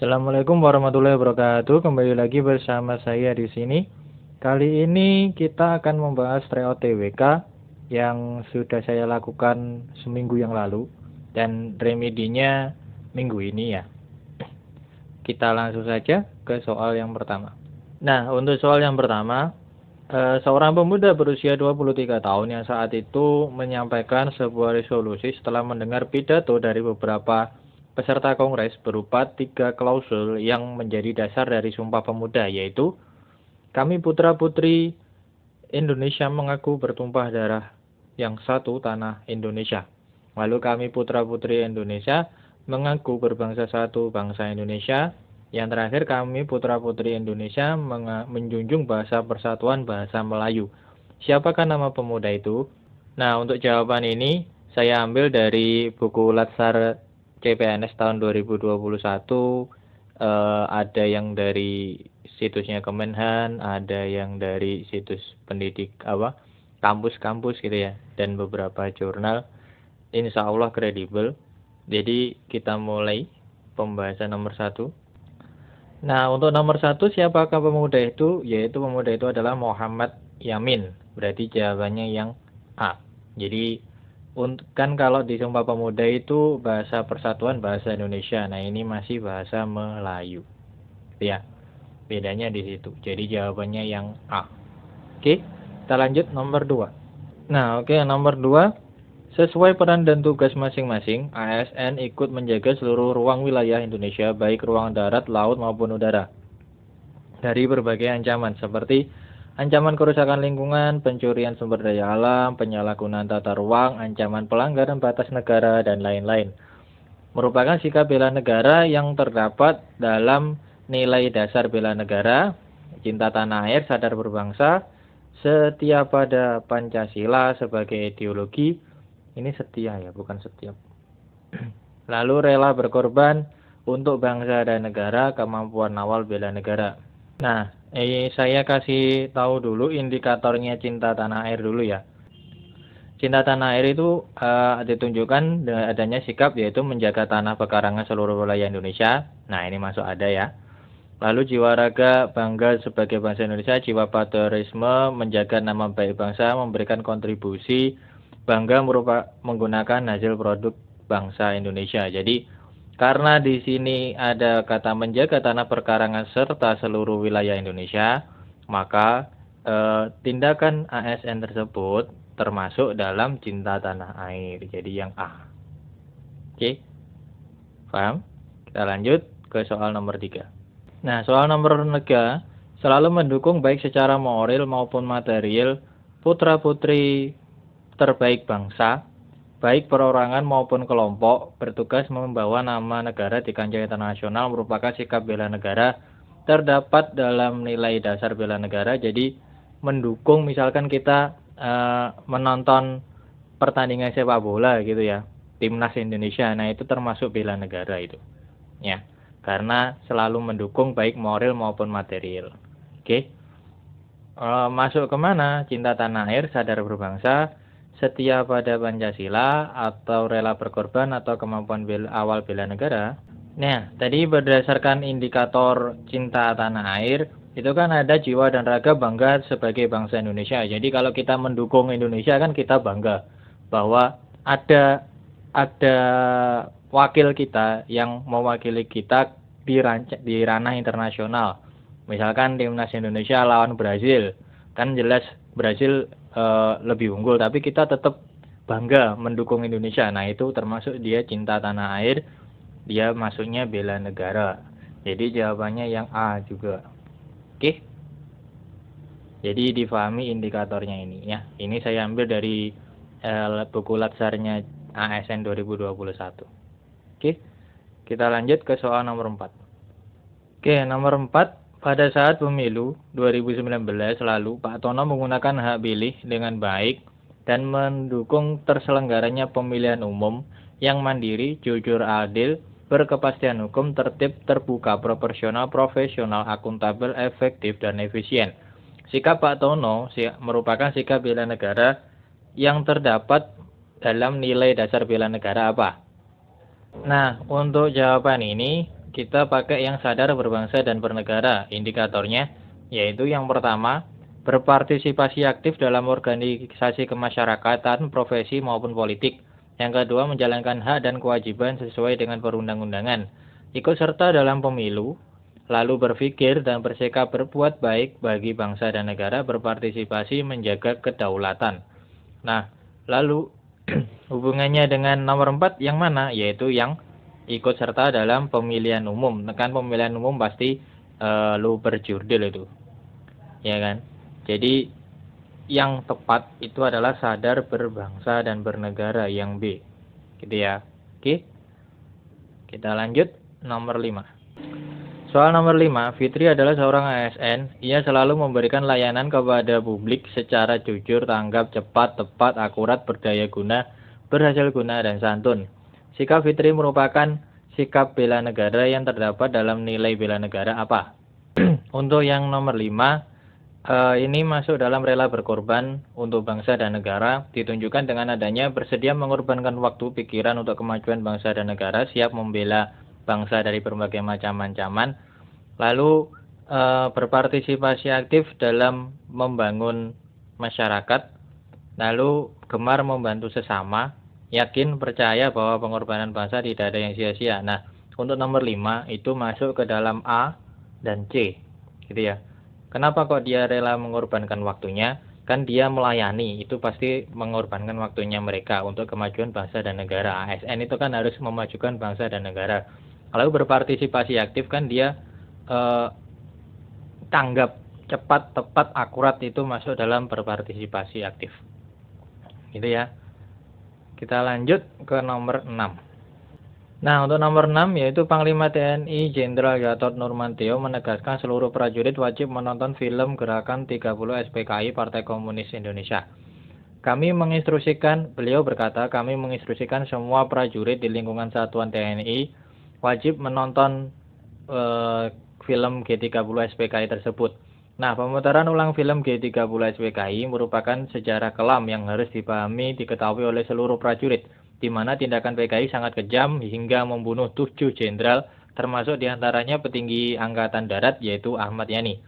Assalamualaikum warahmatullahi wabarakatuh. Kembali lagi bersama saya di sini. Kali ini kita akan membahas tryout TWK yang sudah saya lakukan seminggu yang lalu dan remedinya minggu ini ya. Kita langsung saja ke soal yang pertama. Nah, untuk soal yang pertama, seorang pemuda berusia 23 tahun yang saat itu menyampaikan sebuah resolusi setelah mendengar pidato dari beberapa peserta kongres berupa 3 klausul yang menjadi dasar dari Sumpah Pemuda, yaitu kami putra-putri Indonesia mengaku bertumpah darah yang satu tanah Indonesia. Lalu kami putra-putri Indonesia mengaku berbangsa satu bangsa Indonesia. Yang terakhir kami putra-putri Indonesia menjunjung bahasa persatuan bahasa Melayu. Siapakah nama pemuda itu? Nah, untuk jawaban ini saya ambil dari buku Latsar CPNS tahun 2021, ada yang dari situsnya Kemenhan, ada yang dari situs pendidik kampus-kampus gitu ya, dan beberapa jurnal. Insya Allah kredibel. Jadi kita mulai pembahasan nomor 1. Nah, untuk nomor 1, siapakah pemuda itu? Yaitu pemuda itu adalah Muhammad Yamin. Berarti jawabannya yang A. Jadi kan kalau di Sumpah Pemuda itu bahasa persatuan bahasa Indonesia. Nah, ini masih bahasa Melayu. Ya, bedanya di situ. Jadi jawabannya yang A. Oke, kita lanjut nomor 2. Nah, oke, nomor 2. Sesuai peran dan tugas masing-masing, ASN ikut menjaga seluruh ruang wilayah Indonesia, baik ruang darat, laut, maupun udara, dari berbagai ancaman seperti ancaman kerusakan lingkungan, pencurian sumber daya alam, penyalahgunaan tata ruang, ancaman pelanggaran batas negara, dan lain-lain. Merupakan sikap bela negara yang terdapat dalam nilai dasar bela negara, cinta tanah air, sadar berbangsa, setia pada Pancasila sebagai ideologi. Ini setia ya, bukan setiap. Lalu rela berkorban untuk bangsa dan negara, kemampuan awal bela negara. Nah, saya kasih tahu dulu indikatornya cinta tanah air dulu ya. Cinta tanah air itu ditunjukkan dengan adanya sikap yaitu menjaga tanah pekarangan seluruh wilayah Indonesia. Nah, ini masuk ada ya. Lalu jiwa raga bangga sebagai bangsa Indonesia, jiwa patriotisme, menjaga nama baik bangsa, memberikan kontribusi, bangga menggunakan hasil produk bangsa Indonesia. Jadi karena di sini ada kata menjaga tanah perkarangan serta seluruh wilayah Indonesia, maka tindakan ASN tersebut termasuk dalam cinta tanah air. Jadi yang A. Oke, paham? Kita lanjut ke soal nomor 3. Nah, soal nomor 3, selalu mendukung baik secara moral maupun material putra-putri terbaik bangsa, baik perorangan maupun kelompok, bertugas membawa nama negara di kancah internasional merupakan sikap bela negara terdapat dalam nilai dasar bela negara. Jadi mendukung, misalkan kita menonton pertandingan sepak bola gitu ya, timnas Indonesia, nah itu termasuk bela negara itu ya, karena selalu mendukung baik moral maupun material. Oke, masuk kemana? Cinta tanah air, sadar berbangsa, setia pada Pancasila, atau rela berkorban, atau kemampuan awal bela negara. Nah, tadi berdasarkan indikator cinta tanah air, itu kan ada jiwa dan raga bangga sebagai bangsa Indonesia. Jadi kalau kita mendukung Indonesia kan kita bangga bahwa ada wakil kita yang mewakili kita di ranah internasional. Misalkan timnas Indonesia lawan Brazil, kan jelas Brazil lebih unggul, tapi kita tetap bangga mendukung Indonesia. Nah, itu termasuk dia cinta tanah air, dia masuknya bela negara. Jadi jawabannya yang A juga. Oke, jadi difahami indikatornya ini ya. Ini saya ambil dari buku Latsarnya ASN 2021. Oke, kita lanjut ke soal nomor 4. Oke, nomor 4. Pada saat pemilu 2019 lalu, Pak Tono menggunakan hak pilih dengan baik dan mendukung terselenggaranya pemilihan umum yang mandiri, jujur, adil, berkepastian hukum, tertib, terbuka, proporsional, profesional, akuntabel, efektif, dan efisien. Sikap Pak Tono merupakan sikap bela negara yang terdapat dalam nilai dasar bela negara apa? Nah, untuk jawaban ini kita pakai yang sadar berbangsa dan bernegara. Indikatornya yaitu yang pertama, berpartisipasi aktif dalam organisasi kemasyarakatan, profesi maupun politik. Yang kedua, menjalankan hak dan kewajiban sesuai dengan perundang-undangan. Ikut serta dalam pemilu, lalu berpikir dan bersikap berbuat baik bagi bangsa dan negara, berpartisipasi menjaga kedaulatan. Nah, lalu hubungannya dengan nomor 4 yang mana? Yaitu yang ikut serta dalam pemilihan umum. Kan pemilihan umum pasti lu berjurdil itu. Ya kan? Jadi yang tepat itu adalah sadar berbangsa dan bernegara, yang B. Gitu ya. Oke. Kita lanjut nomor 5. Soal nomor 5, Fitri adalah seorang ASN. Ia selalu memberikan layanan kepada publik secara jujur, tanggap, cepat, tepat, akurat, berdaya guna, berhasil guna, dan santun. Sikap Fitri merupakan sikap bela negara yang terdapat dalam nilai bela negara apa? Untuk yang nomor 5, ini masuk dalam rela berkorban untuk bangsa dan negara, ditunjukkan dengan adanya bersedia mengorbankan waktu, pikiran untuk kemajuan bangsa dan negara, siap membela bangsa dari berbagai macam ancaman, lalu berpartisipasi aktif dalam membangun masyarakat, lalu gemar membantu sesama, yakin percaya bahwa pengorbanan bangsa tidak ada yang sia-sia. Nah, untuk nomor 5 itu masuk ke dalam A dan C, gitu ya. Kenapa kok dia rela mengorbankan waktunya? Kan dia melayani, itu pasti mengorbankan waktunya mereka untuk kemajuan bangsa dan negara. ASN itu kan harus memajukan bangsa dan negara. Lalu berpartisipasi aktif kan dia tanggap, cepat, tepat, akurat, itu masuk dalam berpartisipasi aktif. Gitu ya. Kita lanjut ke nomor 6. Nah, untuk nomor 6 yaitu Panglima TNI Jenderal Gatot Nurmantio menegaskan seluruh prajurit wajib menonton film Gerakan 30 SPKI Partai Komunis Indonesia. Beliau berkata, kami menginstruksikan semua prajurit di lingkungan satuan TNI wajib menonton film G30 SPKI tersebut. Nah, pemutaran ulang film G30 SPKI merupakan sejarah kelam yang harus dipahami, diketahui oleh seluruh prajurit, di mana tindakan PKI sangat kejam hingga membunuh 7 jenderal, termasuk diantaranya petinggi Angkatan Darat yaitu Ahmad Yani.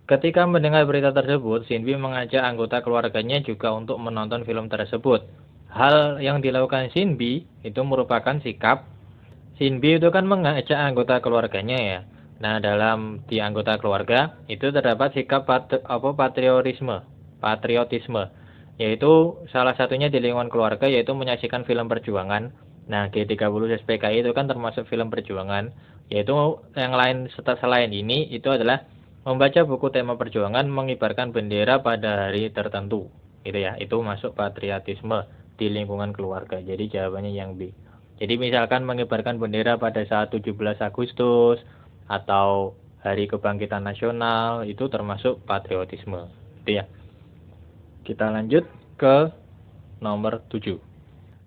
Ketika mendengar berita tersebut, Sinbi mengajak anggota keluarganya juga untuk menonton film tersebut. Hal yang dilakukan Sinbi itu merupakan sikap. Sinbi itu kan mengajak anggota keluarganya ya. Nah, di anggota keluarga itu terdapat sikap patriotisme. Yaitu salah satunya di lingkungan keluarga yaitu menyaksikan film perjuangan. Nah, G30 SPKI itu kan termasuk film perjuangan, yaitu yang lain selain ini itu adalah membaca buku tema perjuangan, mengibarkan bendera pada hari tertentu. Gitu ya, itu masuk patriotisme di lingkungan keluarga. Jadi jawabannya yang B. Jadi misalkan mengibarkan bendera pada saat 17 Agustus atau Hari Kebangkitan Nasional itu termasuk patriotisme. Gitu ya. Kita lanjut ke nomor 7.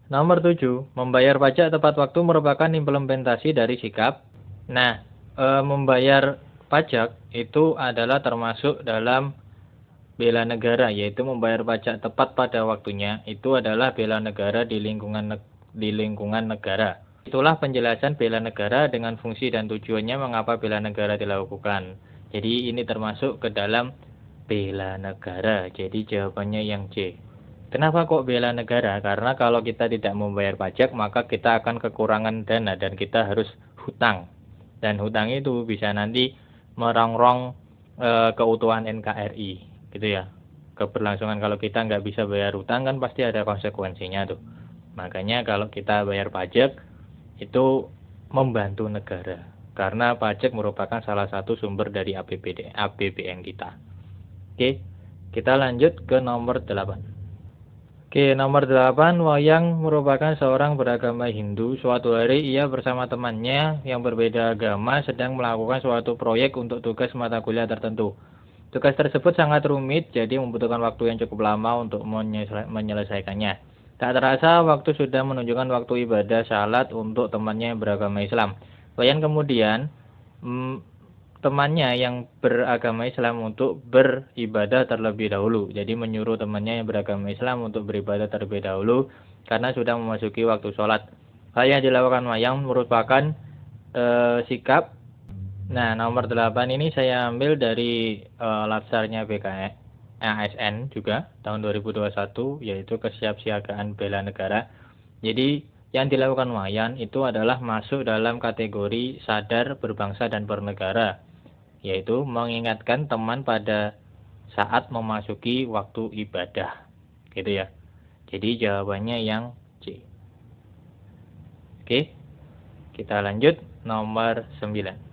Nomor 7, membayar pajak tepat waktu merupakan implementasi dari sikap. Nah, membayar pajak itu adalah termasuk dalam bela negara, yaitu membayar pajak tepat pada waktunya itu adalah bela negara di lingkungan negara. Itulah penjelasan bela negara dengan fungsi dan tujuannya mengapa bela negara dilakukan. Jadi ini termasuk ke dalam bela negara. Jadi jawabannya yang C. Kenapa kok bela negara? Karena kalau kita tidak membayar pajak, maka kita akan kekurangan dana dan kita harus hutang. Dan hutang itu bisa nanti merongrong keutuhan NKRI, gitu ya. Keberlangsungan kalau kita nggak bisa bayar hutang kan pasti ada konsekuensinya tuh. Makanya kalau kita bayar pajak itu membantu negara. Karena pajak merupakan salah satu sumber dari APBN kita. Oke, kita lanjut ke nomor 8. Oke, nomor 8, Wayang merupakan seorang beragama Hindu. Suatu hari ia bersama temannya yang berbeda agama sedang melakukan suatu proyek untuk tugas mata kuliah tertentu. Tugas tersebut sangat rumit, jadi membutuhkan waktu yang cukup lama untuk menyelesaikannya. Tak terasa, waktu sudah menunjukkan waktu ibadah salat untuk temannya yang beragama Islam. Wayang kemudian temannya yang beragama Islam untuk beribadah terlebih dahulu. Jadi menyuruh temannya yang beragama Islam untuk beribadah terlebih dahulu karena sudah memasuki waktu sholat. Hal yang dilakukan Wayang merupakan sikap. Nah, nomor 8 ini saya ambil dari Latsarnya BKE ASN juga tahun 2021, yaitu kesiapsiagaan bela negara. Jadi yang dilakukan Wayan itu adalah masuk dalam kategori sadar berbangsa dan bernegara, yaitu mengingatkan teman pada saat memasuki waktu ibadah, gitu ya. Jadi jawabannya yang C. Oke, kita lanjut nomor 9.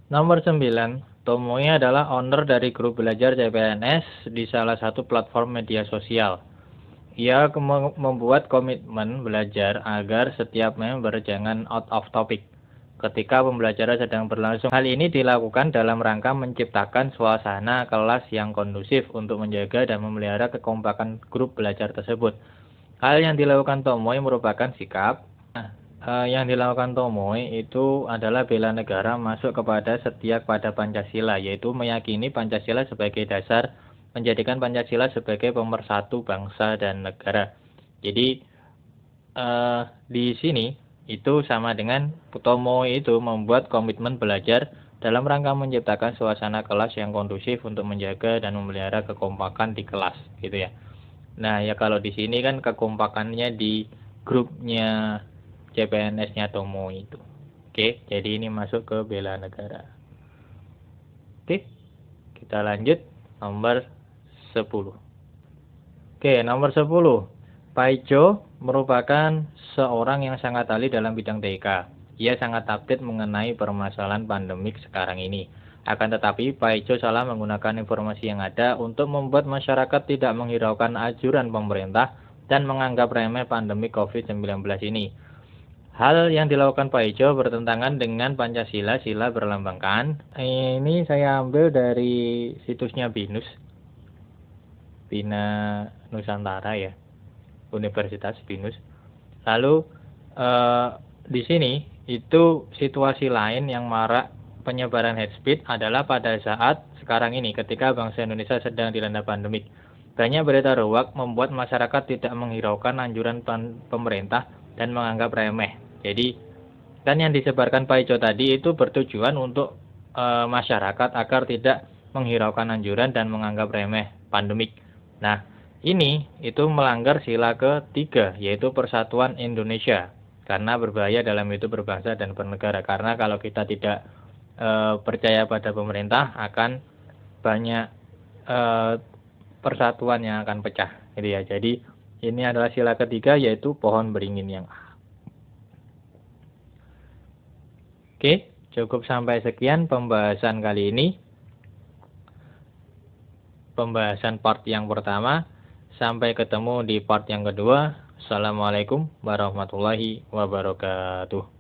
Nomor 9, Tomoe adalah owner dari grup belajar CPNS di salah satu platform media sosial. Ia membuat komitmen belajar agar setiap member jangan out of topic ketika pembelajaran sedang berlangsung. Hal ini dilakukan dalam rangka menciptakan suasana kelas yang kondusif untuk menjaga dan memelihara kekompakan grup belajar tersebut. Hal yang dilakukan Tomoe merupakan sikap. Yang dilakukan Tomoe itu adalah bela negara masuk kepada setia pada Pancasila, yaitu meyakini Pancasila sebagai dasar, menjadikan Pancasila sebagai pemersatu bangsa dan negara. Jadi di sini itu sama dengan Tomoe itu membuat komitmen belajar dalam rangka menciptakan suasana kelas yang kondusif untuk menjaga dan memelihara kekompakan di kelas, gitu ya. Nah, ya kalau di sini kan kekompakannya di grupnya CPNS-nya Tomo itu. Oke, jadi ini masuk ke bela negara. Oke, kita lanjut nomor 10. Oke, nomor 10. Paijo merupakan seorang yang sangat ahli dalam bidang TK. Ia sangat update mengenai permasalahan pandemik sekarang ini. Akan tetapi, Paijo salah menggunakan informasi yang ada untuk membuat masyarakat tidak menghiraukan anjuran pemerintah dan menganggap remeh pandemi COVID-19 ini. Hal yang dilakukan Pak Ijo bertentangan dengan Pancasila, sila berlambangkan. Ini saya ambil dari situsnya BINUS, Bina Nusantara ya, Universitas BINUS. Lalu di sini itu situasi lain yang marak penyebaran hate speech adalah pada saat sekarang ini ketika bangsa Indonesia sedang dilanda pandemik. Banyak berita ruwak membuat masyarakat tidak menghiraukan anjuran pemerintah dan menganggap remeh. Jadi kan yang disebarkan Pak Ijo tadi itu bertujuan untuk masyarakat agar tidak menghiraukan anjuran dan menganggap remeh pandemik. Nah, ini itu melanggar sila ketiga, yaitu persatuan Indonesia, karena berbahaya dalam hidup berbangsa dan bernegara. Karena kalau kita tidak percaya pada pemerintah, akan banyak persatuan yang akan pecah, gitu ya. Jadi ini adalah sila ketiga, yaitu pohon beringin yang A. Oke, cukup sampai sekian pembahasan kali ini. Pembahasan part yang pertama. Sampai ketemu di part yang kedua. Assalamualaikum warahmatullahi wabarakatuh.